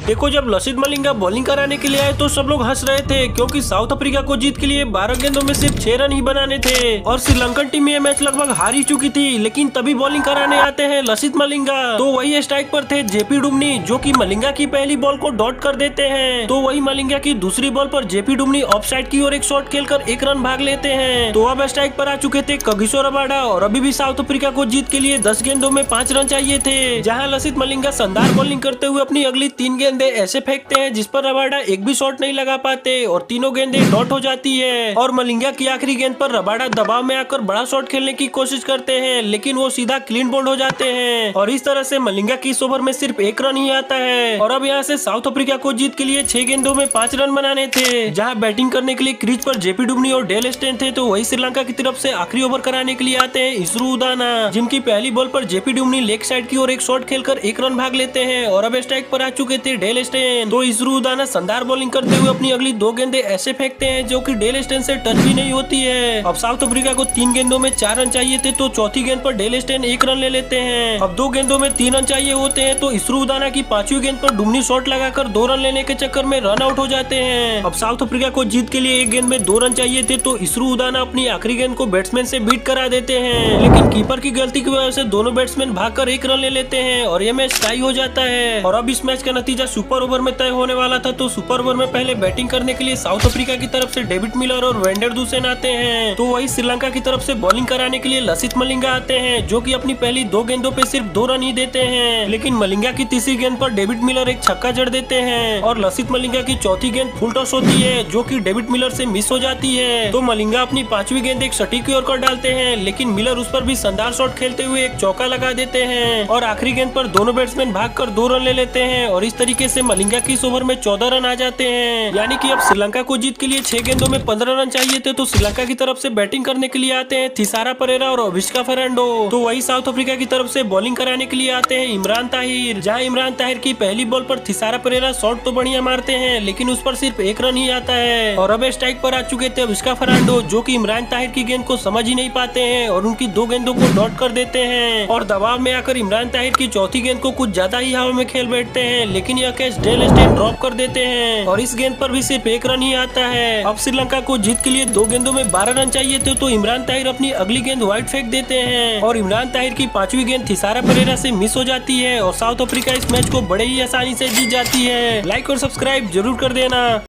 देखो, जब लसित मलिंगा बॉलिंग कराने के लिए आए तो सब लोग हंस रहे थे, क्योंकि साउथ अफ्रीका को जीत के लिए 12 गेंदों में सिर्फ 6 रन ही बनाने थे और श्रीलंकन टीम ये मैच लगभग हार ही चुकी थी। लेकिन तभी बॉलिंग कराने आते हैं लसित मलिंगा। तो वही स्ट्राइक पर थे जेपी डुमनी, जो कि मलिंगा की पहली बॉल को डॉट कर देते हैं। तो वही मलिंगा की दूसरी बॉल पर जेपी डुमनी ऑफ साइड की ओर एक शॉट खेलकर 1 रन भाग लेते हैं। तो अब स्ट्राइक पर आ चुके थे कगिसो रबाडा और अभी भी साउथ अफ्रीका को जीत के लिए 10 गेंदों में 5 रन चाहिए थे। जहां लसित मलिंगा शानदार बॉलिंग करते हुए अपनी अगली 3 गेंदें ऐसे फेंकते हैं जिस पर रबाडा एक भी शॉट नहीं लगा पाते और तीनों गेंदें डॉट हो जाती है। और मलिंगा की आखिरी गेंद पर रबाडा दबाव में आकर बड़ा शॉट खेलने की कोशिश करते हैं, लेकिन वो सीधा क्लीन बोल्ड हो जाते हैं और इस तरह से मलिंगा की इस ओवर में सिर्फ 1 रन ही आता है। और अब यहाँ से साउथ अफ्रीका को जीत के लिए 6 गेंदों में 5 रन बनाने थे। जहाँ बैटिंग करने के लिए क्रीज पर जेपी डुमनी और डेल स्टेन थे, तो वही श्रीलंका की तरफ से आखिरी ओवर कराने के लिए आते हैं इसरू उदाना, जिनकी पहली बॉल पर जेपी डुमनी लेग साइड की ओर एक शॉट खेलकर 1 रन भाग लेते हैं। और अब स्ट्राइक पर आ चुके थे डेल स्टेन। तो इसरू उदाना शानदार बॉलिंग करते हुए अपनी अगली 2 गेंदें ऐसे फेंकते हैं जो कि डेल स्टेन से टच भी नहीं होती है। अब साउथ अफ्रीका को 3 गेंदों में 4 रन चाहिए थे, तो चौथी गेंद पर डेल स्टेन 1 रन ले लेते हैं। अब 2 गेंदों में 3 रन चाहिए होते हैं, तो इसरू उदाना की 5वीं गेंद पर डुमनी शॉट लगाकर 2 रन लेने के चक्कर में रन आउट हो जाते हैं। अब साउथ अफ्रीका को जीत के लिए 1 गेंद में 2 रन चाहिए थे, तो इसरू उदाना अपनी आखिरी गेंद को बैट्समैन से बीट करा देते हैं, लेकिन कीपर की गलती की वजह से दोनों बैट्समैन भागकर 1 रन ले लेते हैं और यह मैच टाई हो जाता है। और अब इस मैच का नतीजा सुपर ओवर में तय होने वाला था। तो सुपर ओवर में पहले बैटिंग करने के लिए साउथ अफ्रीका की तरफ से डेविड मिलर और वेंडर दुसेन आते हैं। तो वही श्रीलंका की तरफ से बॉलिंग कराने के लिए लसित मलिंगा आते हैं, जो कि अपनी पहली 2 गेंदों पे सिर्फ 2 रन ही देते हैं। लेकिन मलिंगा की तीसरी गेंद पर डेविड मिलर एक छक्का जड़ देते हैं और लसित मलिंगा की चौथी गेंद फुल टॉस होती है, जो कि डेविड मिलर से मिस हो जाती है। तो मलिंगा अपनी 5वीं गेंद एक सटीक की ओर कर डालते हैं, लेकिन मिलर उस पर भी शानदार शॉट खेलते हुए एक चौका लगा देते हैं और आखिरी गेंद पर दोनों बैट्समैन भागकर 2 रन ले लेते हैं और इस तरीके से मलिंगा की इस ओवर में 14 रन आ जाते हैं। यानी कि अब श्रीलंका को जीत के लिए 6 गेंदों में 15 रन चाहिए थे। तो श्रीलंका की तरफ से बैटिंग करने के लिए आते हैं थिसारा परेरा और अविष्का फर्नांडो। तो वही साउथ अफ्रीका की तरफ से बॉलिंग कराने के लिए आते हैं इमरान ताहिर, जहां इमरान ताहिर की पहली बॉल पर थिसारा परेरा शॉट तो बढ़िया मारते हैं, लेकिन उस पर सिर्फ 1 रन ही आता है। और अब स्ट्राइक पर आ चुके थे अविष्का फर्नांडो, जो कि इमरान ताहिर की गेंद को समझ ही नहीं पाते हैं और उनकी 2 गेंदों को डॉट कर देते हैं और दबाव में आकर इमरान ताहिर की चौथी गेंद को कुछ ज्यादा ही हवा में खेल बैठते हैं, लेकिन यह कैच डेल स्टेन ड्रॉप कर देते हैं और इस गेंद पर भी सिर्फ 1 रन ही आता है। अब श्रीलंका को जीत के लिए 2 गेंदों में 12 रन चाहिए थे, तो इमरान ताहिर अपनी अगली गेंद वाइड फेंक देते हैं और इमरान ताहिर की 5वीं गेंद थिसारा परेरा से मिस हो जाती है और साउथ अफ्रीका इस मैच को बड़े ही आसानी से जीत जाती है। लाइक और सब्सक्राइब जरूर कर देना।